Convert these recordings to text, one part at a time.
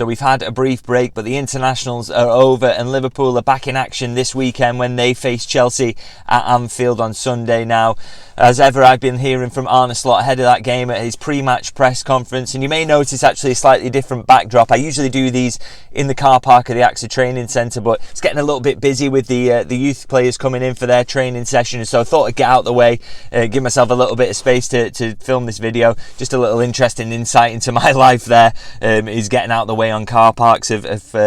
So we've had a brief break, but the internationals are over and Liverpool are back in action this weekend when they face Chelsea at Anfield on Sunday. Now, as ever, I've been hearing from Arne Slot ahead of that game at his pre-match press conference, and you may notice actually a slightly different backdrop. I usually do these in the car park of the AXA Training Centre, but it's getting a little bit busy with the youth players coming in for their training session, so I thought I'd get out of the way, give myself a little bit of space to film this video. Just a little interesting insight into my life there, is getting out of the way on car parks of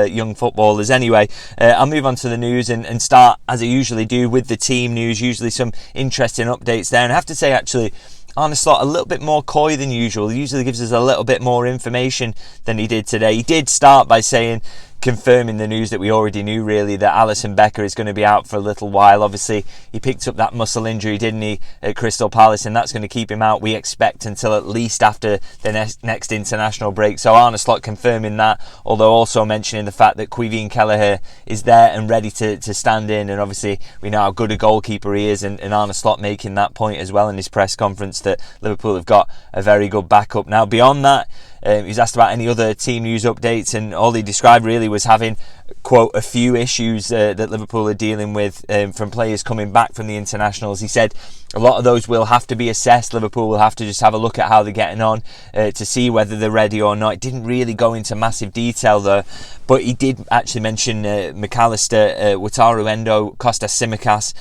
young footballers. Anyway, I'll move on to the news and start, as I usually do, with the team news, usually some interesting updates there. And I have to say, actually, Arne Slot a little bit more coy than usual. He usually gives us a little bit more information than he did today. He did start by confirming the news that we already knew, really, that Alisson Becker is going to be out for a little while. Obviously, he picked up that muscle injury, didn't he, at Crystal Palace, and that's going to keep him out, we expect, until at least after the next international break. So Arne Slot confirming that, although also mentioning the fact that Quivin Kelleher is there and ready to stand in, and obviously we know how good a goalkeeper he is, and Arne Slot making that point as well in his press conference that Liverpool have got a very good backup. Now, beyond that, he was asked about any other team news updates, and all he described really was having, quote, a few issues that Liverpool are dealing with from players coming back from the internationals. He said a lot of those will have to be assessed. Liverpool will have to just have a look at how they're getting on to see whether they're ready or not. It didn't really go into massive detail though, but he did actually mention McAllister, Wataru Endo, Kostas Tsimikas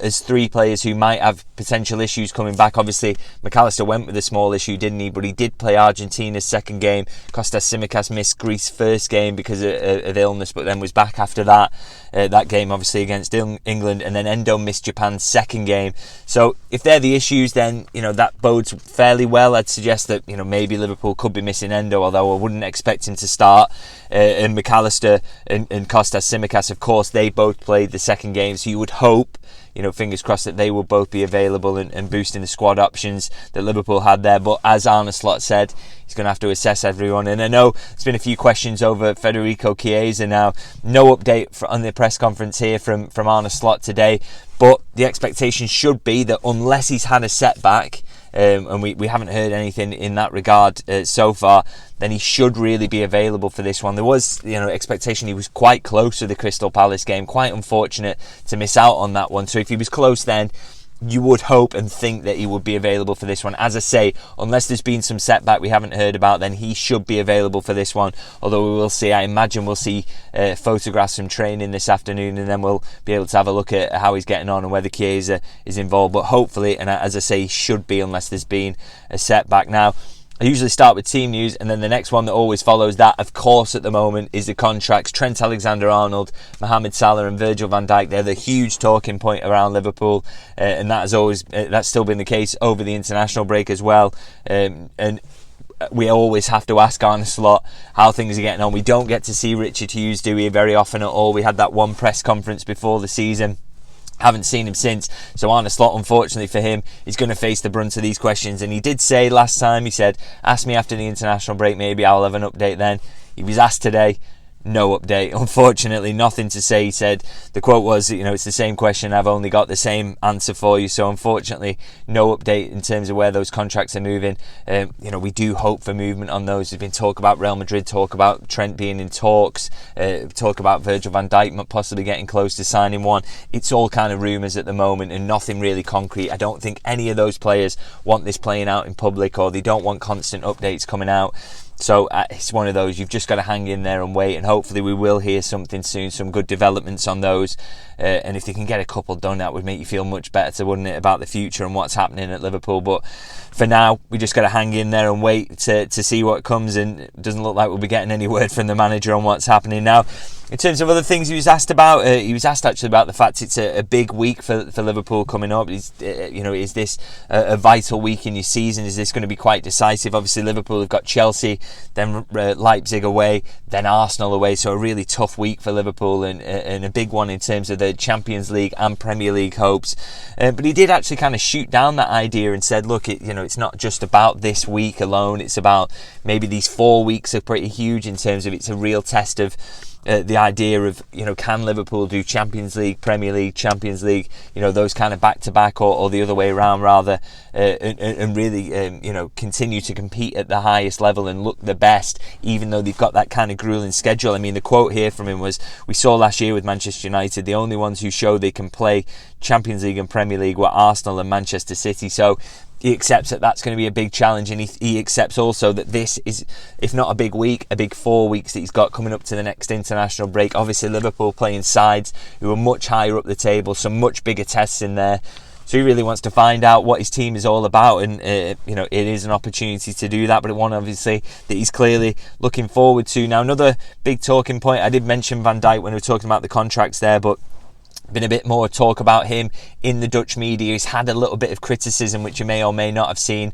as three players who might have potential issues coming back. Obviously, McAllister went with a small issue, didn't he? But he did play Argentina's second game. Kostas Tsimikas missed Greece's first game because of illness, but then was back after that. That game, obviously, against England, and then Endo missed Japan's second game. So if they're the issues, then that bodes fairly well. I'd suggest that maybe Liverpool could be missing Endo, although I wouldn't expect him to start. And McAllister and Kostas Tsimikas, of course, they both played the second game, so you would hope, fingers crossed, that they will both be available and boosting the squad options that Liverpool had there. But as Arne Slot said, he's going to have to assess everyone. And I know there's been a few questions over Federico Chiesa. Now, no update on the press conference here from Arne Slot today, but the expectation should be that unless he's had a setback, and we haven't heard anything in that regard so far, then he should really be available for this one. There was, expectation he was quite close to the Crystal Palace game. Quite unfortunate to miss out on that one. So if he was close then, you would hope and think that he would be available for this one. As I say, unless there's been some setback we haven't heard about, then he should be available for this one. Although we will see, I imagine we'll see photographs from training this afternoon, and then we'll be able to have a look at how he's getting on and whether Chiesa is involved. But hopefully, and as I say, he should be, unless there's been a setback. Now, I usually start with team news, and then the next one that always follows that, of course, at the moment, is the contracts. Trent Alexander-Arnold, Mohamed Salah and Virgil van Dijk, they're the huge talking point around Liverpool, and that's still been the case over the international break as well. And we always have to ask Arne Slot how things are getting on. We don't get to see Richard Hughes, do we, very often at all. We had that one press conference before the season. Haven't seen him since, so Arne Slot, unfortunately for him, is going to face the brunt of these questions. And he did say last time, he said, ask me after the international break, maybe I'll have an update then. He was asked today, no update. Unfortunately, nothing to say. He said, the quote was, it's the same question, I've only got the same answer for you. So unfortunately, no update in terms of where those contracts are moving. We do hope for movement on those. There's been talk about Real Madrid, talk about Trent being in talks, talk about Virgil van Dijk possibly getting close to signing one. It's all kind of rumours at the moment and nothing really concrete. I don't think any of those players want this playing out in public, or they don't want constant updates coming out. So it's one of those, you've just got to hang in there and wait, and hopefully we will hear something soon, some good developments on those. And if they can get a couple done, that would make you feel much better, wouldn't it, about the future and what's happening at Liverpool. But for now, we just got to hang in there and wait to see what comes, and it doesn't look like we'll be getting any word from the manager on what's happening now. In terms of other things he was asked about, he was asked actually about the fact it's a big week for Liverpool coming up. Is this a vital week in your season? Is this going to be quite decisive? Obviously, Liverpool have got Chelsea, then Leipzig away, then Arsenal away. So a really tough week for Liverpool, and a big one in terms of the Champions League and Premier League hopes. But he did actually kind of shoot down that idea and said, look, it's not just about this week alone. It's about maybe these 4 weeks are pretty huge in terms of it's a real test of the idea of, can Liverpool do Champions League, Premier League, Champions League, those kind of back-to-back, or the other way around rather, and really, continue to compete at the highest level and look the best, even though they've got that kind of grueling schedule. I mean, the quote here from him was, we saw last year with Manchester United, the only ones who show they can play Champions League and Premier League were Arsenal and Manchester City. So he accepts that that's going to be a big challenge, and he accepts also that this is, if not a big week, a big 4 weeks that he's got coming up to the next international break. Obviously Liverpool playing sides who are much higher up the table, some much bigger tests in there. So he really wants to find out what his team is all about, and it is an opportunity to do that, but one obviously that he's clearly looking forward to. Now, another big talking point, I did mention Van Dijk when we were talking about the contracts there, but been a bit more talk about him in the Dutch media. He's had a little bit of criticism, which you may or may not have seen,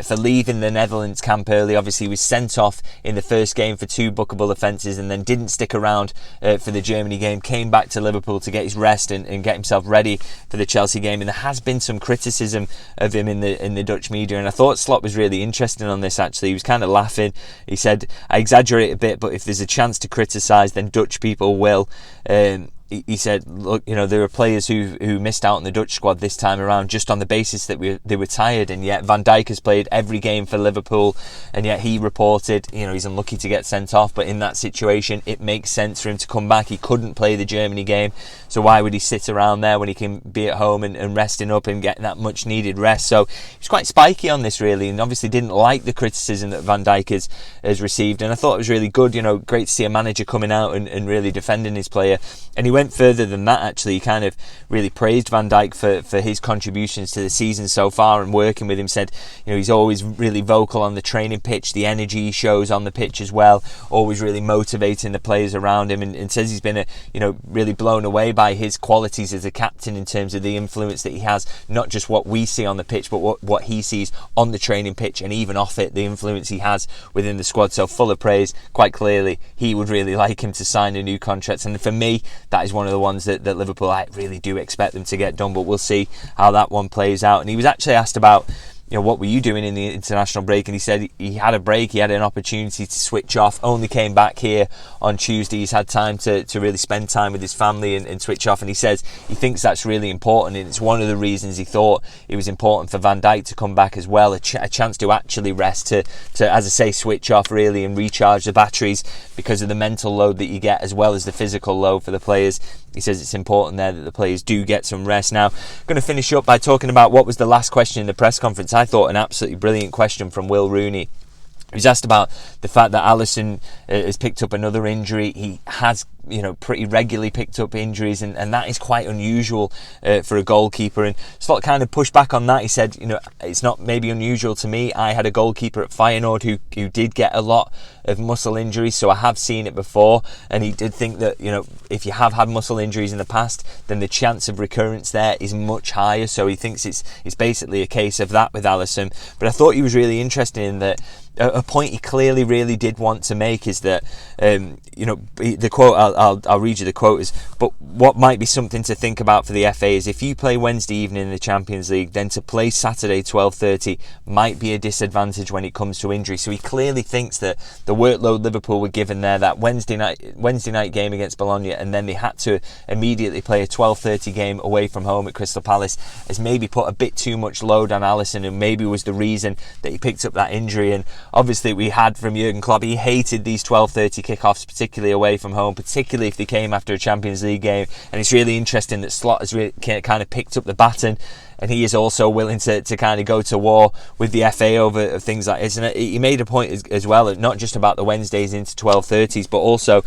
for leaving the Netherlands camp early. Obviously, he was sent off in the first game for 2 bookable offences, and then didn't stick around for the Germany game. Came back to Liverpool to get his rest and get himself ready for the Chelsea game. And there has been some criticism of him in the Dutch media, and I thought Slot was really interesting on this. Actually, he was kind of laughing. He said, "I exaggerate a bit, but if there's a chance to criticise, then Dutch people will." He said, look, there are players who missed out on the Dutch squad this time around just on the basis that they were tired, and yet Van Dijk has played every game for Liverpool, and yet he reported, he's unlucky to get sent off, but in that situation it makes sense for him to come back. He couldn't play the Germany game, so why would he sit around there when he can be at home and resting up and getting that much needed rest? So he's quite spiky on this really, and obviously didn't like the criticism that Van Dijk has received, and I thought it was really good, great to see a manager coming out and really defending his player. And he went further than that actually. He kind of really praised Van Dijk for his contributions to the season so far and working with him. Said he's always really vocal on the training pitch, the energy he shows on the pitch as well, always really motivating the players around him, and says he's been really blown away by his qualities as a captain in terms of the influence that he has, not just what we see on the pitch but what he sees on the training pitch, and even off it, the influence he has within the squad. So full of praise. Quite clearly he would really like him to sign a new contract, and for me that is one of the ones that Liverpool, I really do expect them to get done, but we'll see how that one plays out. And he was actually asked about what were you doing in the international break, and he said he had a break, he had an opportunity to switch off, only came back here on Tuesday. He's had time to really spend time with his family and switch off, and he says he thinks that's really important, and it's one of the reasons he thought it was important for Van Dijk to come back as well, a chance to actually rest, to as I say, switch off really and recharge the batteries, because of the mental load that you get as well as the physical load for the players. He says it's important there that the players do get some rest. Now, I'm going to finish up by talking about what was the last question in the press conference. I thought an absolutely brilliant question from Will Rooney. He was asked about the fact that ALISSON has picked up another injury. He has pretty regularly picked up injuries, and that is quite unusual for a goalkeeper. And Slot kind of pushed back on that. He said, it's not maybe unusual to me. I had a goalkeeper at Feyenoord who did get a lot of muscle injuries, so I have seen it before. And he did think that if you have had muscle injuries in the past, then the chance of recurrence there is much higher. So he thinks it's basically a case of that with ALISSON. But I thought he was really interested in that. A point he clearly really did want to make is that the quote, I'll read you the quote, is, but what might be something to think about for the FA is if you play Wednesday evening in the Champions League, then to play Saturday 12:30 might be a disadvantage when it comes to injury. So he clearly thinks that the workload Liverpool were given there, that Wednesday night game against Bologna, and then they had to immediately play a 12:30 game away from home at Crystal Palace, has maybe put a bit too much load on ALISSON, and maybe was the reason that he picked up that injury. And obviously we had from Jurgen Klopp, he hated these 12:30 kickoffs, particularly away from home, particularly if they came after a Champions League game. And it's really interesting that Slot has really kind of picked up the baton, and he is also willing to kind of go to war with the FA over things like this. And he made a point as well, not just about the Wednesdays into 12:30s, but also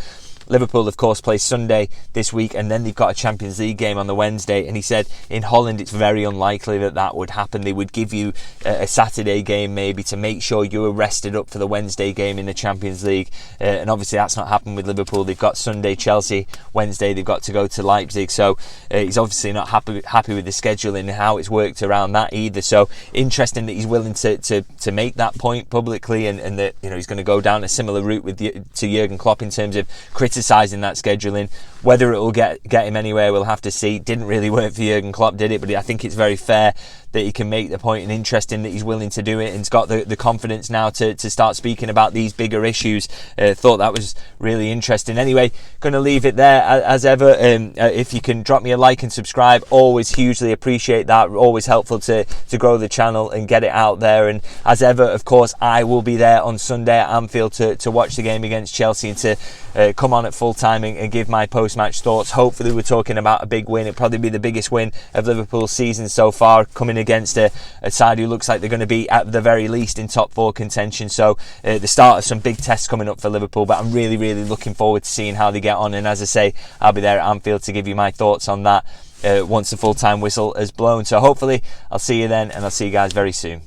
Liverpool, of course, play Sunday this week, and then they've got a Champions League game on the Wednesday. And he said in Holland it's very unlikely that would happen. They would give you a Saturday game maybe to make sure you were rested up for the Wednesday game in the Champions League. And obviously that's not happened with Liverpool. They've got Sunday Chelsea, Wednesday they've got to go to Leipzig. So he's obviously not happy with the scheduling and how it's worked around that either. So interesting that he's willing to make that point publicly, and that he's going to go down a similar route to Jurgen Klopp in terms of criticising that scheduling. Whether it will get him anywhere, we'll have to see. Didn't really work for Jurgen Klopp, did it? But I think it's very fair that he can make the point, and interesting that he's willing to do it and he's got the confidence now to start speaking about these bigger issues. Thought that was really interesting. Anyway, going to leave it there as ever. If you can drop me a like and subscribe, always hugely appreciate that. Always helpful to grow the channel and get it out there. And as ever, of course, I will be there on Sunday at Anfield to watch the game against Chelsea and to come on at full time and give my post-match thoughts. Hopefully we're talking about a big win. It'll probably be the biggest win of Liverpool's season so far, coming against a side who looks like they're going to be at the very least in top 4 contention. So the start of some big tests coming up for Liverpool, but I'm really looking forward to seeing how they get on. And as I say, I'll be there at Anfield to give you my thoughts on that once the full-time whistle has blown. So hopefully I'll see you then, and I'll see you guys very soon.